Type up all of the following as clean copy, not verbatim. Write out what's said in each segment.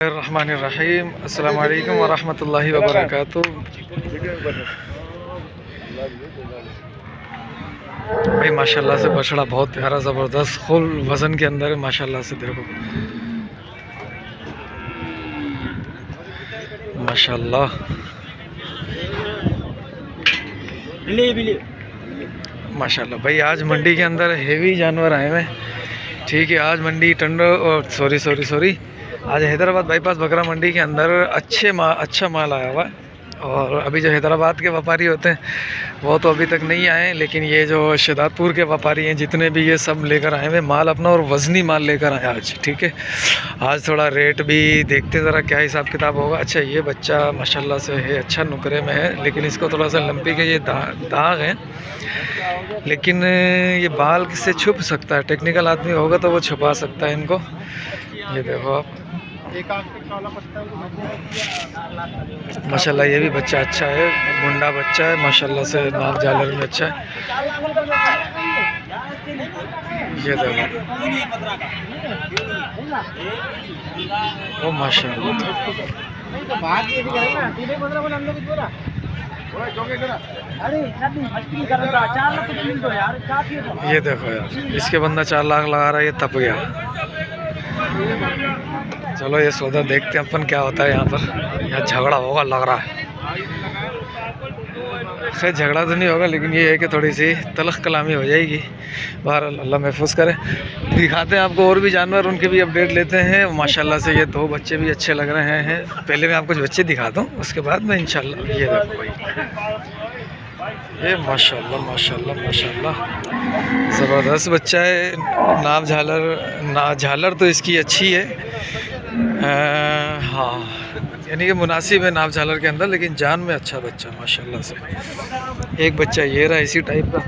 रहमानिर्रहीम। अस्सलाम वालेकुम वरहमतुल्लाहि वबरकातुह। भाई माशाल्लाह से बछड़ा बहुत प्यारा ज़बरदस्त फुल वज़न के अंदर है। माशाल्लाह से देखो, माशाल्लाह। माशाल्लाह भाई, आज मंडी के अंदर हेवी जानवर आए हैं। ठीक है, आज मंडी सॉरी आज हैदराबाद बाईपास बकरा मंडी के अंदर अच्छा माल आया हुआ है। और अभी जो हैदराबाद के व्यापारी होते हैं वो तो अभी तक नहीं आए, लेकिन ये जो शहदादपुर के व्यापारी हैं जितने भी, ये सब लेकर आए हुए माल अपना, और वज़नी माल लेकर आए आज। ठीक है, आज थोड़ा रेट भी देखते ज़रा क्या हिसाब किताब होगा। अच्छा, ये बच्चा माशाल्लाह से है, अच्छा नुकरे में है, लेकिन इसको थोड़ा सा लंबी के ये दाग हैं, लेकिन ये बाल किससे छुप सकता है। टेक्निकल आदमी होगा तो वो छुपा सकता है इनको। ये देखो आप, माशाल्लाह ये भी बच्चा अच्छा है, मुंडा बच्चा है माशाल्लाह से, नाक झालर में अच्छा है। ये देखो, ओ माशाल्लाह, ये देखो यार, इसके बंदा 4 लाख लगा रहा है, ये तप गया। चलो ये सौदा देखते हैं अपन क्या होता है यहाँ पर। यहाँ झगड़ा होगा लग रहा है। खैर झगड़ा तो नहीं होगा, लेकिन ये है कि थोड़ी सी तलख कलामी हो जाएगी। बाहर अल्लाह महफूज करे। दिखाते हैं आपको और भी जानवर, उनके भी अपडेट लेते हैं। माशाल्लाह से ये 2 बच्चे भी अच्छे लग रहे हैं। पहले मैं आपको बच्चे दिखाता हूँ, उसके बाद में इंशाल्लाह। ये देखो भाई, ये माशाल्लाह ज़बरदस्त बच्चा है। झालर तो इसकी अच्छी है, हाँ, यानी कि मुनासिब है नाप झालर के अंदर, लेकिन जान में अच्छा बच्चा माशाल्लाह से। एक बच्चा ये रहा इसी टाइप का।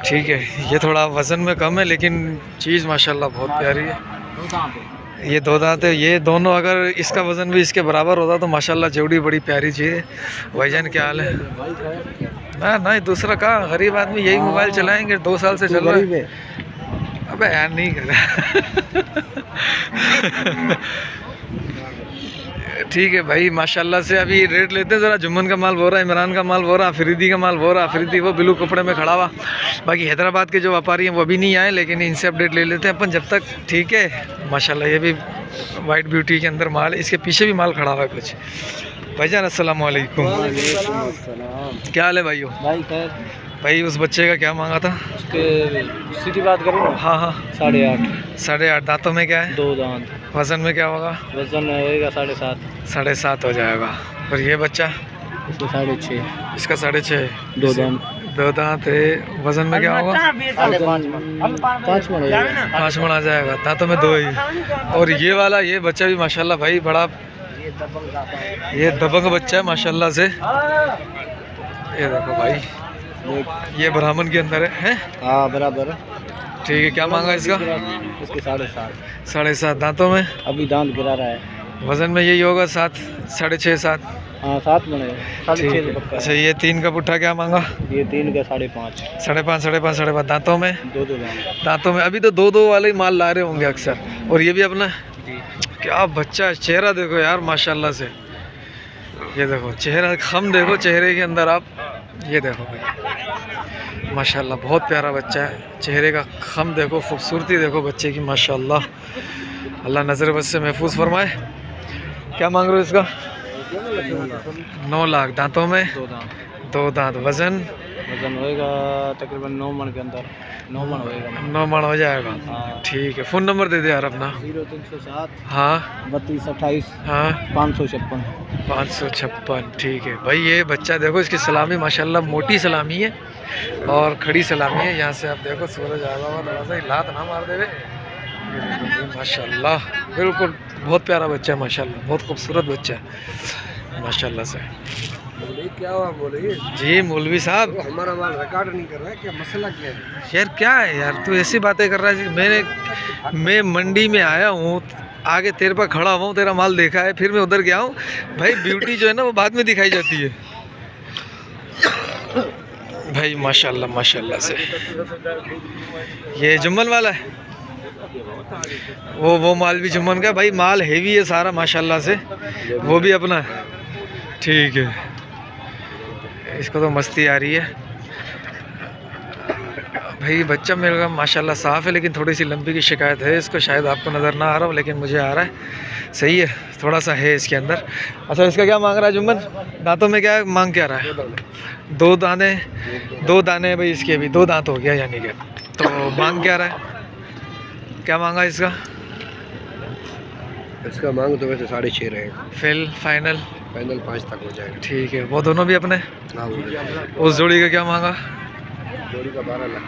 ठीक है, ये थोड़ा वज़न में कम है, लेकिन चीज़ माशाल्लाह बहुत प्यारी है। ये 2 दांत है। ये दोनों अगर इसका वज़न भी इसके बराबर होता तो माशाल्लाह जोड़ी बड़ी प्यारी चीज़ है। भाईजान क्या हाल है? ना दूसरा कहाँ, गरीब आदमी यही मोबाइल चलाएंगे, 2 साल से चल रहा है। अबे यार नहीं कर ठीक है भाई, माशाल्लाह से अभी रेट लेते हैं ज़रा। जुम्मन का माल बोल रहा, इमरान का माल बोल रहा, अफरीदी का माल बोल रहा। अफरीदी वो ब्लू कपड़े में खड़ा हुआ। बाकी हैदराबाद के जो व्यापारी हैं वो अभी नहीं आए, लेकिन इनसे अपडेट ले लेते हैं अपन जब तक। ठीक है, माशाल्लाह ये भी वाइट ब्यूटी के अंदर माल है। इसके पीछे भी माल खड़ा हुआ है कुछ। भाईजान अस्सलाम वालेकुम। क्या हाल है भाइयों? भाई उस बच्चे का क्या मांगा था? उसके सीधी बात करूँ ना? हाँ 8.5 दांतों में क्या है? 2 दांत। वज़न में क्या होगा? वजन होएगा 7.5। 7.5 हो जाएगा। और ये बच्चा? इसको 6.5। इसका 6.5। 2 दांत। 2 दांत है। वज़न में क्या होगा? 5 मन। 5 मन आ जाएगा। दांतों में 2 ही। और ये वाला, ये बच्चा भी माशाल्लाह भाई बड़ा, ये दबंग बच्चा है माशाल्लाह से। ये देखो भाई, ये ब्राह्मण के अंदर है। हाँ बराबर। ठीक है, क्या मांगा इसका? इसके 7.5। 7.5 दांतों में? अभी दांत गिरा रहा है। वज़न में यही होगा 7, 6.5, 7। हाँ 7 मन है। 6.5 पक्का। अच्छा, ये 3 का पुट्ठा क्या मांगा? ये 3 का 5.5। 5.5 दांतों में? 2 दांत। दांतों में अभी तो 2 वाले ही माल ला रहे होंगे अक्सर। और ये भी अपना जी। क्या बच्चा है, चेहरा देखो यार माशाल्लाह से। ये देखो चेहरा, खम देखो चेहरे के अंदर आप। ये देखो भाई माशाल्लाह बहुत प्यारा बच्चा है। चेहरे का खम देखो, खूबसूरती देखो बच्चे की माशाल्लाह। अल्लाह नज़र बद से महफूज फरमाए। क्या मांग रहे हो इसका? 9 लाख। दांतों में? 2 दांत। वज़न होएगा तकरीबन 9 मन के अंदर। 9 मन होएगा। 9 मन हो जाएगा। हाँ। ठीक है, फ़ोन नंबर दे दे यार अपना। 0307। हाँ 3228। हाँ 556। 556। ठीक है भाई, ये बच्चा देखो, इसकी सलामी माशाल्लाह मोटी सलामी है और खड़ी सलामी है। यहाँ से आप देखो सूरज आया हुआ, थोड़ा सा लात ना मार देवे। माशाल्लाह बिल्कुल बहुत प्यारा बच्चा है माशाल्लाह, बहुत खूबसूरत बच्चा है माशाल्लाह से। क्या हुआ बोलिए जी मौलवी साहब, हमारा माल रिकॉर्ड नहीं कर रहा है, क्या मसला क्या है? यार क्या है यार, तू ऐसी बातें कर रहा है। मैं मंडी में आया हूँ, आगे तेरे पर खड़ा हुआ हूँ, तेरा माल देखा है, फिर मैं उधर गया हूँ। भाई ब्यूटी जो है ना वो बाद में दिखाई जाती है भाई माशाल्लाह से। ये जुम्मन वाला है। वो माल भी जुम्मन का भाई, माल हेवी है सारा माशाल्लाह से, वो भी अपना है। ठीक है, इसको तो मस्ती आ रही है भाई। बच्चा मेरे का माशाल्लाह साफ़ है, लेकिन थोड़ी सी लंबी की शिकायत है इसको, शायद आपको नज़र ना आ रहा हो लेकिन मुझे आ रहा है। सही है, थोड़ा सा है इसके अंदर। अच्छा, इसका क्या मांग रहा है जुम्मन? दांतों में क्या मांग क्या रहा है? 2 दाने, 2 दाने भाई इसके भी 2 दांत हो गया यानी कि। तो मांग क्या रहा है, क्या मांगा इसका? इसका मांग तो वैसे 6.5 रहे, फाइनल 5 तक हो जाएगा। ठीक है, वो दोनों भी अपने। हाँ, उस जोड़ी का क्या मांगा? जोड़ी का 12 लाख।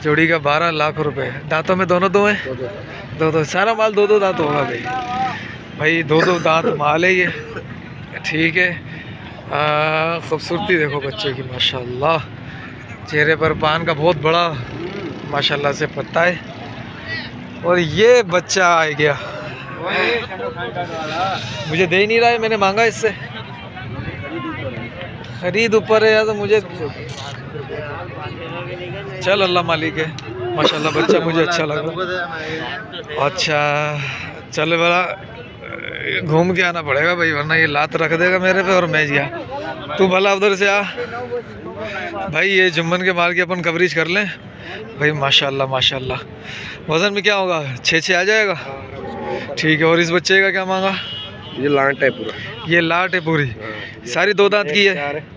जोड़ी का 12 लाख रुपए। दांतों में दोनों 2 हैं? 2 सारा माल 2 दांत होगा भाई 2 दांत माल है ये। ठीक है, खूबसूरती देखो बच्चे की माशाल्लाह, चेहरे पर पान का बहुत बड़ा माशाल्लाह से पत्ता है। और ये बच्चा आ गया, मुझे दे ही नहीं रहा है, मैंने मांगा इससे। खरीद ऊपर है या तो मुझे, चल अल्लाह मालिक है माशाल्लाह, बच्चा मुझे अच्छा लगा। अच्छा चल, बड़ा घूम के आना पड़ेगा भाई, वरना ये लात रख देगा मेरे पे और मैं गया। तू भला उधर से आ भाई, ये जुम्मन के माल की अपन कवरेज कर लें भाई। माशाल्लाह माशाल्लाह, वज़न में क्या होगा? 6 आ जाएगा। ठीक है, और इस बच्चे का क्या मांगा? ये लाट है पूरा, ये लाट है पूरी, सारी 2 दांत की है।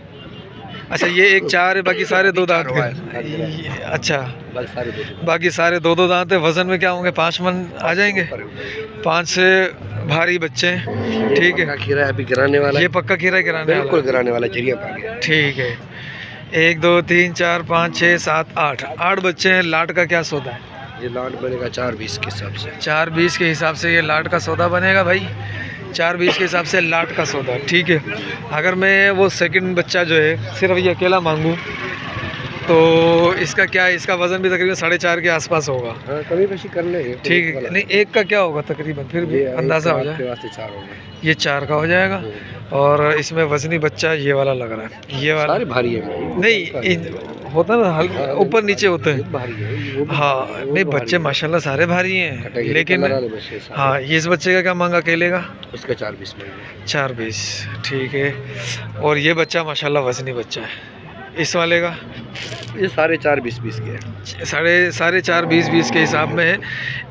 अच्छा, ये एक 4 है, बाकी सारे 2 दांत के। अच्छा, बाकी सारे 2 दांत है। वज़न में क्या होंगे? 5 मन आ जाएंगे, 5 से भारी बच्चे हैं। ठीक है, खीरा अभी गिराने वाला, ये पक्का खीरा गिराने वाला, बिल्कुल गिराने वाला, झिरिया पा गया। ठीक है, 1 2 3 4 5 6 7 8 बच्चे हैं। लाट का क्या सौदा है? ये लाट बनेगा 4.20 के हिसाब से। 4.20 के हिसाब से ये लाट का सौदा बनेगा भाई, 4.20 के हिसाब से लाट का सौदा। ठीक है, अगर मैं वो सेकंड बच्चा जो है सिर्फ ये अकेला मांगूँ तो इसका क्या है? इसका वज़न भी तकरीबन 4.5 के आसपास होगा। हाँ, कमी पेशी कर ले। ठीक है, नहीं एक का क्या होगा तकरीबन, फिर भी अंदाज़ा हो जाए। 4 होगा, ये 4 का हो जाएगा। और इसमें वज़नी बच्चा ये वाला लग रहा है, ये वाला सारे भारी है नहीं होता ना, हल्का ऊपर नीचे होते हैं। भारी है वो। हाँ नहीं, बच्चे माशाल्लाह सारे भारी हैं, लेकिन हाँ, ये इस बच्चे का क्या मांगा अकेले का? उसका 4.20 मांगा। 4.20 ठीक है। और ये बच्चा माशाल्लाह वज़नी बच्चा है। इस वाले का ये सारे 4.20 के है, साढ़े 4.20 के हिसाब में है।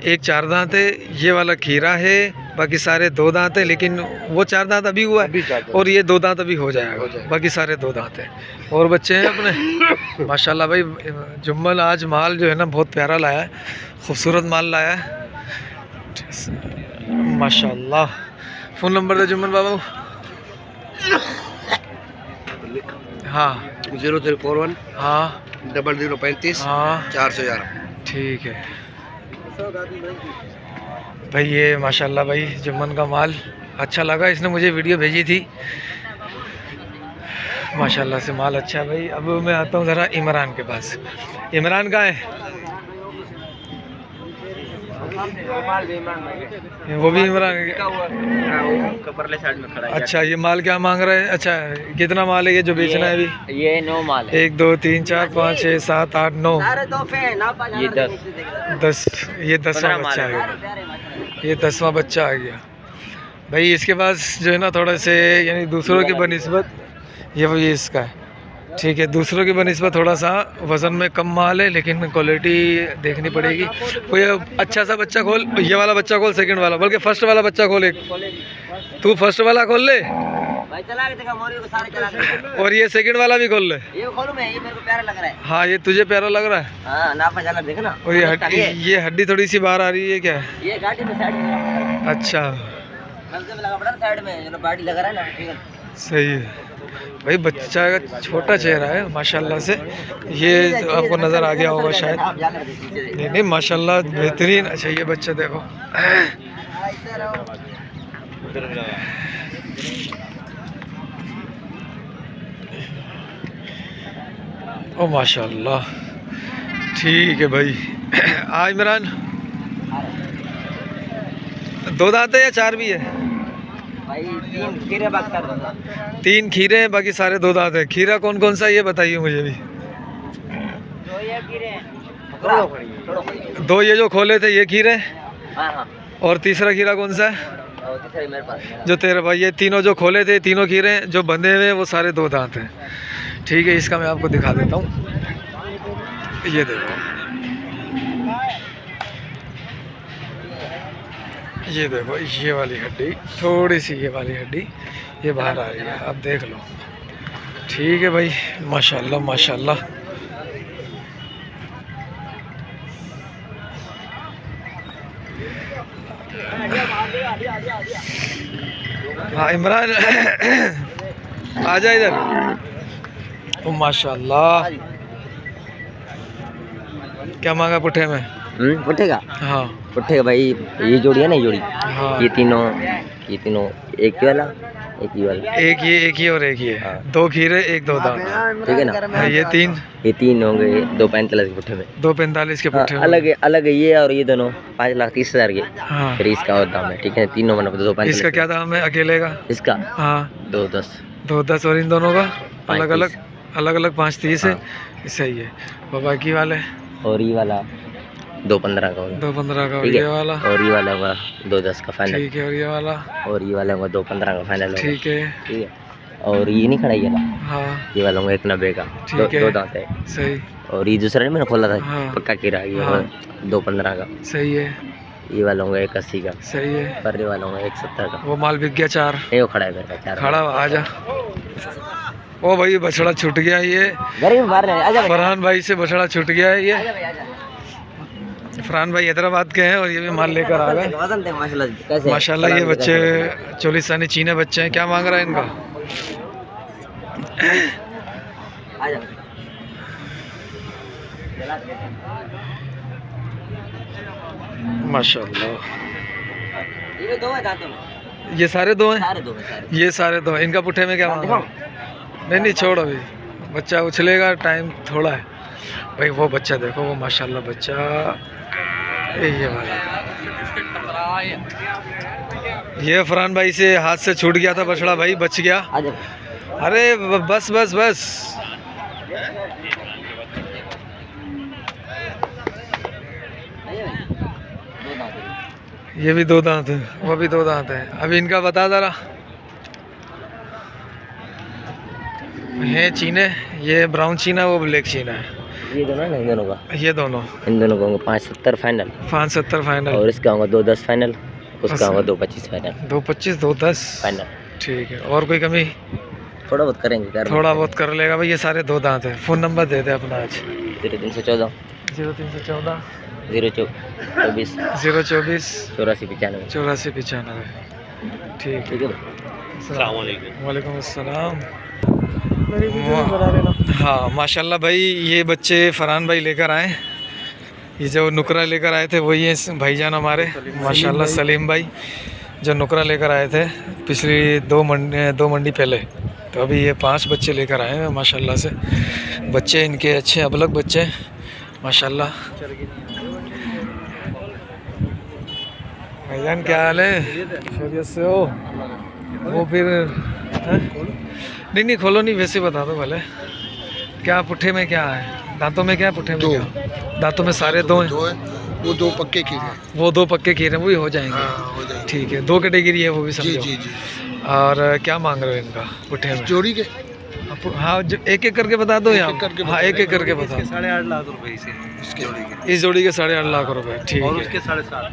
एक 4 दांत है, ये वाला खीरा है, बाकी सारे 2 दांत है, लेकिन वो 4 दांत अभी हुआ है और ये 2 दांत अभी हो जाएगा, बाकी सारे 2 दांत है। और बच्चे हैं अपने माशाल्लाह भाई। जुम्मन आज माल जो है ना बहुत प्यारा लाया है, खूबसूरत माल लाया है माशाल्लाह। फ़ोन नंबर दे जुम्मन बाबू। हाँ, 0341 हाँ 0035 हाँ 411। ठीक है भाई। ये माशाल्लाह भाई जुम्मन का माल अच्छा लगा, इसने मुझे वीडियो भेजी थी माशाल्लाह से, माल अच्छा है भाई। अब मैं आता हूँ ज़रा इमरान के पास। इमरान कहाँ है? वो भी इमरान साइड में खड़ा है। अच्छा, ये माल क्या मांग रहे हैं? अच्छा, कितना माल है ये जो बेचना है अभी? ये 9 माल है। 1 2 3 4 5 6 7 8 9 ये 10। ये 10वां बच्चा आ गया, ये 10वां बच्चा आ गया भाई। इसके पास जो है ना थोड़ा से, यानी दूसरों की बनिस्बत ये इसका है। ठीक है, दूसरों की बनिस्बत थोड़ा सा वज़न में कम माल है, लेकिन क्वालिटी देखनी पड़ेगी। कोई अच्छा सा बच्चा खोल, ये वाला बच्चा खोल, सेकंड वाला, बल्कि फर्स्ट वाला बच्चा खोल। एक तू फर्स्ट वाला खोल ले और ये सेकंड वाला भी खोल ले। ये खोलूं मैं, ये मेरे को प्यारा लग रहा है। हाँ, ये तुझे प्यारा लग रहा है। हाँ, नाप झालर देख ना। और ये हड्डी थोड़ी सी बाहर आ रही है, क्या है? ये गाड़ी में साइड में अच्छा, में लगा पड़ा साइड में, जो बाडी लग रहा है ना, ठीक है। सही है भाई। बच्चा का छोटा चेहरा है माशाल्लाह से, ये आपको नज़र आ गया होगा शायद। नहीं नहीं माशाल्लाह बेहतरीन। अच्छा, ये बच्चा देखो ओ माशाल्लाह। ठीक है भाई। आ इमरान, 2 दांत है या 4 भी है? भाई 3 खीरे बात कर दूंगा। 3 खीरे हैं, बाकी सारे 2 दांत है। खीरा कौन कौन सा ये बताइए मुझे भी। तो ये खीरे दो ये जो खोले थे ये खीरे, हाँ हाँ और तीसरा खीरा कौन सा है? और तीसरा मेरे पास है। जो तेरे भाई, ये तीनों जो खोले थे तीनों खीरे जो बंधे हुए वो सारे दो दांत हैं। ठीक है, इसका मैं आपको दिखा देता हूँ। ये देखो, ये देखो, ये वाली हड्डी, थोड़ी सी ये वाली हड्डी ये बाहर आ रही है, अब देख लो। ठीक है भाई, माशाल्लाह माशाल्लाह। हाँ इमरान आजा इधर। ओ माशाल्लाह, क्या मांगा पुट्ठे में? पुट्ठे का? हाँ पुट्ठे का भाई ये जोड़ी है ना, ये जोड़ी, हाँ, ये तीनों एक ही वाला, एक ही वाला, एक ही और एक ही है। हाँ। दो खीरे एक दो दांत, ठीक है ना। हाँ, ये तीन होंगे 245 के पुट्ठे में, 245 के पुट्ठे में। अलग है ये और ये दोनों 5,30,000 के। हाँ, फिर इसका और दाम है, ठीक है, तीनों मतलब 245। इसका क्या दाम है अकेले का? इसका हाँ 210 और इन दोनों का अलग 530। अलग 530 है। हाँ। सही है। और बाकी वाले और ये वाला 215 का होगा, 215 का, और ठीक ये है। वाला और ये वाला होगा 210 का फाइनल, ठीक है, और ये वाला और ये वाला होगा 215 का फाइनल होगा, ठीक है। ठीक है। और ये नहीं खड़ा ये वाला, हाँ ये वाला होगा 190 का, ठीक है। दो दांत है। सही, और ये दूसरा नहीं मैंने खोला था, हाँ। पक्का कीड़ा, ये हाँ। होगा 215 का। सही है, ये वाला होगा 180 का, सही है। पर ये वाला होगा 170 का। वो माल बिक गया 4। नहीं वो खड़ा है मेरे पास 4। खड़ा आजा। ओ भाई बछड़ा छूट गया, ये गरीब बाहर नहीं, आजा फरहान भाई से बछड़ा छूट गया है। ये फरहान भाई हैदराबाद के हैं और ये भी माल लेकर आ गए माशाल्लाह। कैसे माशाल्लाह। ये बच्चे चोलिस्तानी चीने बच्चे हैं। क्या मांग रहा है इनका? आजा। माशाल्लाह, ये दो है दांतों में, ये सारे दो हैं। सारे दो हैं सारे। ये सारे दो हैं। इनका पुट्ठे में क्या मांग रहा है? नहीं छोड़, अभी बच्चा उछलेगा, टाइम थोड़ा है भाई। वो बच्चा देखो, वो माशाल्लाह बच्चा, ये वाला। ये फरहान भाई से हाथ से छूट गया था बछड़ा भाई, बच गया। आजा। अरे बस बस बस। ये भी दो दांत है, वो भी दो दांत है। अभी इनका बता जरा। ये चीने, ये ब्राउन चीना, वो ब्लैक चीना है। ये दोनों ना, इन दोनों का, ये दोनों इन दोनों का होगा 570 फाइनल, 570 फाइनल, और इसका होगा 210 फाइनल, उसका होगा 225 फाइनल, 225 210 फाइनल। ठीक है। और कोई कमी? थोड़ा बहुत करेंगे यार, थोड़ा बहुत कर लेगा भाई। ये सारे दो दांत है। फ़ोन नंबर दे दे अपना आज। 0314 0314 024 024 8495। 8495। ठीक ठीक है। है भाई। वालेकुम अस्सलाम। हाँ माशाल्लाह भाई, ये बच्चे फरहान भाई लेकर आए। ये जो नुकरा लेकर आए थे वही है भाईजान हमारे, माशाल्लाह सलीम भाई, जो नुकरा लेकर आए थे पिछली दो मंडी पहले। तो अभी ये 5 बच्चे लेकर आए हैं माशाल्लाह से। बच्चे इनके अच्छे अबलग बच्चे माशाल्लाह। भाईजान क्या हाल है? खैरियत से हो? वो फिर नहीं खोलो नहीं, वैसे बता दो भले। क्या पुट्ठे में क्या है? दांतों में क्या है? पुट्ठे में क्या? दांतों में सारे दो हैं। वो 2 पक्के खीरे, वो 2 पक्के खीरे वो ही हो जाएंगे। हो जाएंगे। ठीक है, 2 कैटेगरी है वो भी समझो। जी। और क्या मांग रहे हो इनका पुट्ठे में? जोड़ी के हाँ एक एक करके बता दो यार। करके हाँ एक एक करके बता। 8.5 लाख रुपए इसके जोड़ी के, इस जोड़ी के 8.5 लाख रुपए। ठीक और है। उसके 7.5।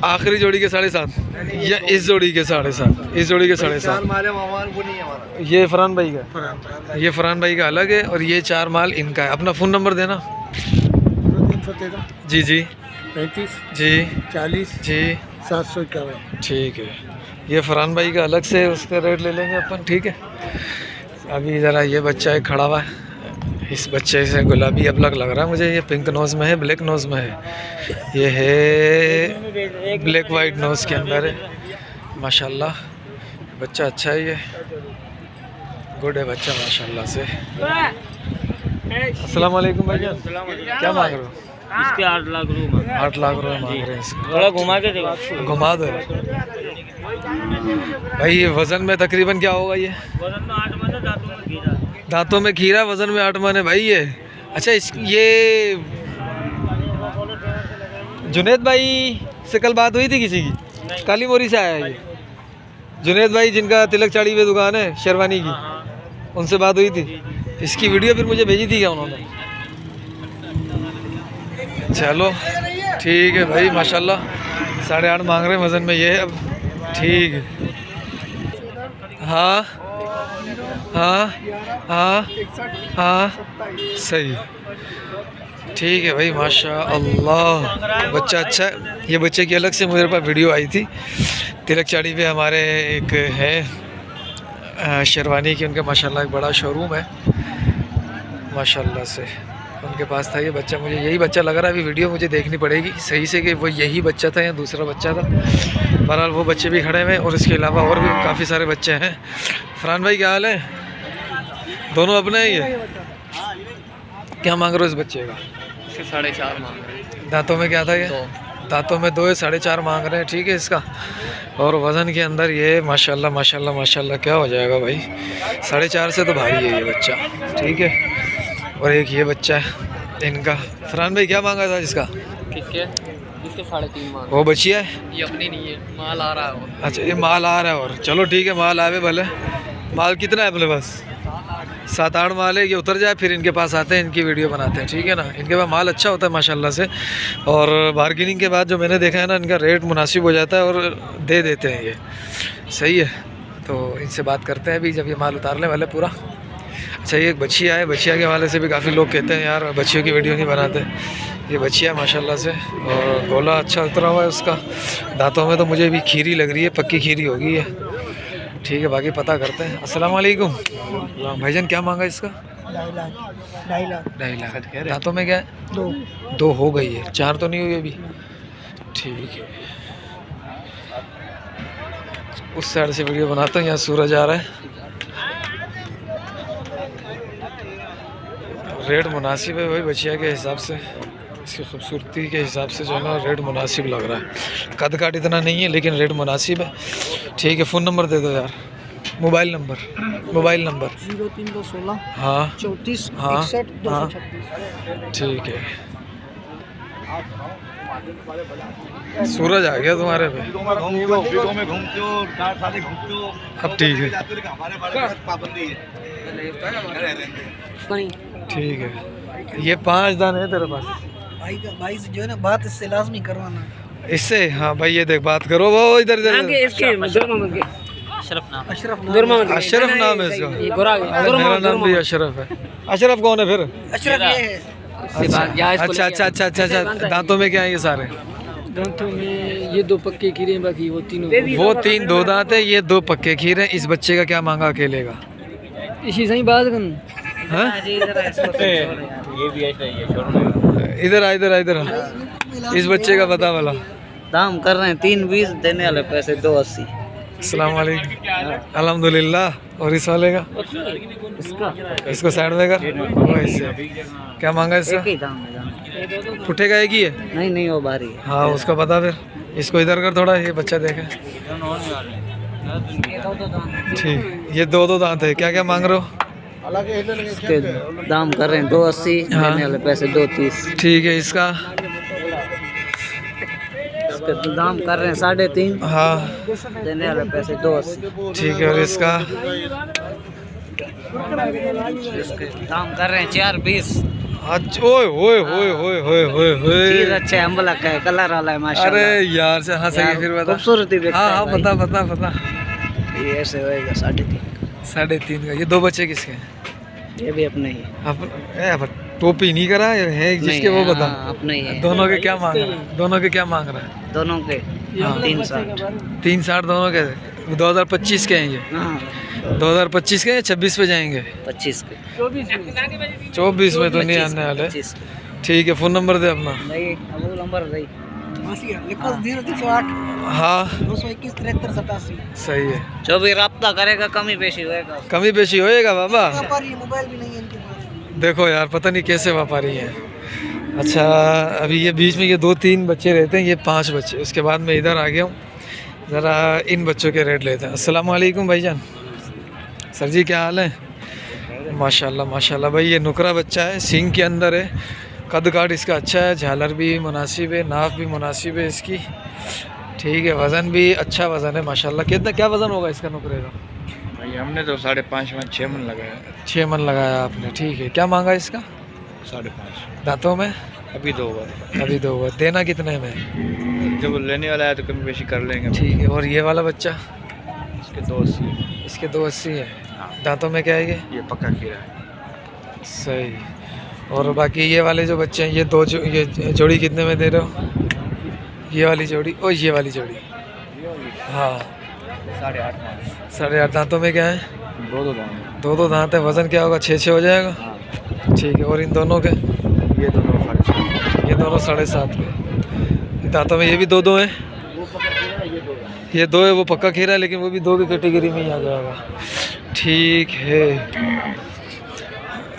आखिरी जोड़ी के 7.5 या इस जोड़ी के 7.5? इस जोड़ी के 7.5 माले मामान को नहीं है हमारा। ये फरहान भाई का, ये फरहान भाई का अलग है और ये 4 माल इनका है। अपना फ़ोन नंबर देना। 313 जी 35 जी 40 जी 751। ठीक है। ये फरहान भाई का अलग से उसका रेट ले लेंगे अपन। ठीक है। अभी ज़रा ये बच्चा एक खड़ा हुआ है। इस बच्चे से गुलाबी अबलग लग रहा है मुझे। ये पिंक नोज़ में है, ब्लैक नोज़ में है। ये है ब्लैक वाइट नोज़ के अंदर है माशाल्लाह। बच्चा अच्छा है, ये गुड है बच्चा माशाल्लाह से। अस्सलाम वालेकुम भाईजान, क्या मांग रहे हो? इसके 8 लाख रुपए 8 लाख रुपए मांग रहे हैं इसके। थोड़ा घुमा के देखो, घुमा दो भाई। ये वज़न में तकरीबन क्या होगा? ये वजन में 8 मन, दांतों में खीरा, दांतों में खीरा, वज़न में 8 मन है भाई ये। अच्छा ये जुनेद भाई से कल बात हुई थी किसी की? काली मोरी से आया है ये जुनेद भाई, जिनका तिलक चाड़ी हुई दुकान है शेरवानी की, उनसे बात हुई थी। इसकी वीडियो फिर मुझे भेजी थी क्या उन्होंने? चलो ठीक है भाई, माशाल्लाह 8.5 मांग रहे हैं वज़न में ये अब। ठीक है, हाँ हाँ हाँ हाँ सही, ठीक है भाई माशाअल्लाह। बच्चा अच्छा है। ये बच्चे की अलग से मेरे पास वीडियो आई थी। तिलक चाड़ी पे हमारे एक है शेरवानी की, उनका माशाल्लाह एक बड़ा शोरूम है माशाल्लाह से, उनके पास था ये बच्चा। मुझे यही बच्चा लग रहा है, अभी वीडियो मुझे देखनी पड़ेगी सही से कि वो यही बच्चा था या दूसरा बच्चा था। बहरहाल वो बच्चे भी खड़े हुए हैं और इसके अलावा और भी काफ़ी सारे बच्चे हैं। फरहान भाई क्या हाल है? दोनों अपने ही है? क्या मांग रहे हो इस बच्चे का? 4.5 मांग रहे हैं। दांतों में क्या था ये? दांतों में 2 है, 4.5 मांग रहे हैं। ठीक है इसका, और वज़न के अंदर ये माशाल्लाह माशाल्लाह माशाल्लाह क्या हो जाएगा भाई, 4.5 से तो भारी है ये बच्चा। ठीक है, और एक ये बच्चा है इनका। फरहान भाई क्या मांगा था इसका? किसके? इसके 3.5 मांग। वो बचिया है? ये अपनी नहीं है, माल आ रहा है वो। अच्छा ये माल आ रहा है, और चलो ठीक है माल आवे भले। माल कितना है अपने पास? 7-8 माल है, ये उतर जाए फिर इनके पास आते हैं, इनकी वीडियो बनाते हैं। ठीक है ना, इनके पास माल अच्छा होता है माशाल्लाह से, और बार्गेनिंग के बाद जो मैंने देखा है ना, इनका रेट मुनासिब हो जाता है और दे देते हैं ये। सही है, तो इनसे बात करते हैं अभी जब ये माल उतारने वाले पूरा। अच्छा ये एक बछिया है, बछिया के हवाले से भी काफ़ी लोग कहते हैं यार बच्चियों की वीडियो नहीं बनाते। ये बछिया माशाल्लाह से, और गोला अच्छा उतरा हुआ है उसका। दांतों में तो मुझे भी खीरी लग रही है, पक्की खीरी होगी ये। ठीक है, बाकी पता करते हैं। अस्सलाम वालेकुम भाईजान, क्या मांगा इसका? 2.5 लाख। दांतों में क्या है? 2 हो गई है, 4 तो नहीं हुई अभी। ठीक है, उस साइड से वीडियो बनाता हूँ, यहाँ सूरज आ रहा है। रेट मुनासिब है भाई बचिया के हिसाब से, इसकी खूबसूरती के हिसाब से जो है ना रेट मुनासिब लग रहा है। कद काट इतना नहीं है लेकिन रेट मुनासिब है। ठीक है, फ़ोन नंबर दे दो यार, मोबाइल नंबर 0316 हाँ 34 हाँ 61 हाँ 236। ठीक है। सूरज आ गया तुम्हारे पे, अब ठीक है। ठीक है, ये 5 दाने हैं तेरे पास? भाई से जो है ना बात इससे लाजमी करवाना इससे। हाँ भाई ये देख बात करो, वो इधर इधर। अशरफ नाम अशरफ नाम है इसका? मेरा नाम भी अशरफ है। अशरफ कौन है फिर? अशरफ ये है। अच्छा अच्छा अच्छा अच्छा अच्छा। दांतों में क्या है ये सारे? दांतों में ये 2 पक्के खीरे हैं, बाकी वो तीनों। वो 3 2 दांत है, ये 2 पक्के खीरे। इस बच्चे का क्या मांगा अकेले का? इसी सही बात कर। हाँ? इधर आ इधर आ इधर आ। इस बच्चे का बता वाला दाम कर रहे हैं 3.20, देने वाले पैसे 2.80। अस्सलाम वालेकुम। अल्हम्दुलिल्लाह। और इस वाले का? इसको साइड में कर। वैसे क्या मांगा इसका? ही दाम है। पुट्ठे का एक ही है? नहीं वो भारी है। हाँ उसका बता फिर। इसको इधर कर थोड़ा, ये बच्चा देखे। ठीक, ये 2 दांत है। क्या क्या मांग रहे हो? इसके दाम कर रहे हैं 2.80, देने वाले पैसे 2.30। ठीक है, इसका? इसके दाम कर रहे हैं 3.5, हाँ देने वाले पैसे 2.80। ठीक है, और इसका? इसके दाम कर रहे हैं 4.20। अच्छा, ओए ओए ओए ओए ओए ओए चीज ओए। अच्छा है, अम्बला का है, कलर वाला है माशाल्लाह। अरे यार से, हाँ सही है, फिर बता। खूबसूरती देखता हाँ है हाँ भाई। पता पता पता। ये ऐसे होएगा 3.5। 3.5 का। ये 2 बच्चे किसके हैं? ये भी अपने ही अब टोपी नहीं करा है जिसके, वो बता। अपने ही है। दोनों के क्या मांग रहा है? दोनों के क्या मांग रहा है? दोनों के हाँ। 360। 360 दोनों के। 2025 के हैं ये? हाँ 2025 के हैं, 26 पे जाएंगे? 25 के। 24 में तो नहीं आने वाले। 25 के। ठीक है, फ़ोन नंबर दे अपना। नहीं अब नंबर नहीं। 0308 हाँ 221 73 87। सही है, जो भी रब्ता करेगा कमी पेशी होएगा। कमी पेशी होएगा बाबा। मोबाइल भी नहीं है इनके पास। देखो यार पता नहीं कैसे व्यापारी हैं। अच्छा अभी ये बीच में ये 2-3 बच्चे रहते हैं, ये 5 बच्चे। उसके बाद मैं इधर आ गया हूँ, ज़रा इन बच्चों के रेट लेते हैं। अस्सलाम वालेकुम भाईजान। सर जी क्या हाल है? माशाल्लाह माशाल्लाह भाई, ये नुकरा बच्चा है, सींग के अंदर है, कद काट इसका अच्छा है, झालर भी मुनासिब है, नाफ भी मुनासिब है इसकी। ठीक है, वज़न भी अच्छा वज़न है माशाल्लाह। कितना क्या वज़न होगा इसका नुकरे का? भाई हमने तो 5.5 मन 6 मन लगाया। 6 मन लगाया आपने। ठीक है, क्या मांगा इसका? 5.5 दांतों में? अभी 2 बार। अभी 2 हुआ। देना कितने में? जब लेने वाला है तो कमी बेशी कर लेंगे। ठीक है, और ये वाला बच्चा? इसके 280। इसके 280 है। हाँ। दांतों में क्या है ये पक्का खीरा है। सही। और बाकी ये वाले जो बच्चे हैं, ये ये जोड़ी कितने में दे रहे हो? ये वाली जोड़ी और ये वाली जोड़ी? हाँ 8.5। 8.5। दांतों में क्या है? 2 दांत। 2 दांत है। वज़न क्या होगा? 6 हो जाएगा। हाँ। ठीक है, और इन दोनों के? ये दोनों 7.5। ये दोनों 7.5 के। दांतों में ये भी 2 हैं। ये 2 है, वो पक्का खीरा है, लेकिन वो भी 2 की कैटेगरी में ही आ जाएगा। ठीक है,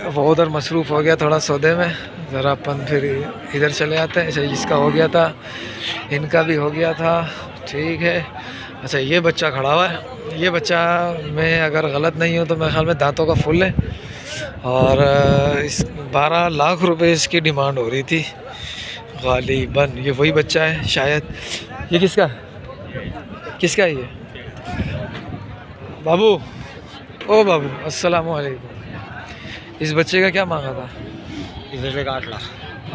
वो उधर मसरूफ़ हो गया थोड़ा सौदे में, ज़रा अपन फिर इधर चले आते हैं। अच्छा, इसका हो गया था, इनका भी हो गया था। ठीक है। अच्छा, ये बच्चा खड़ा हुआ है। ये बच्चा, मैं अगर गलत नहीं हूँ तो मेरे ख्याल में दांतों का फुल है, और इस 12 लाख रुपए इसकी डिमांड हो रही थी गालिबन। ये वही बच्चा है शायद। ये किसका किसका है ये? बाबू, ओ बाबू, अस्सलाम वालेकुम। इस बच्चे का क्या मांगा था? इस बच्चे का 8 लाख।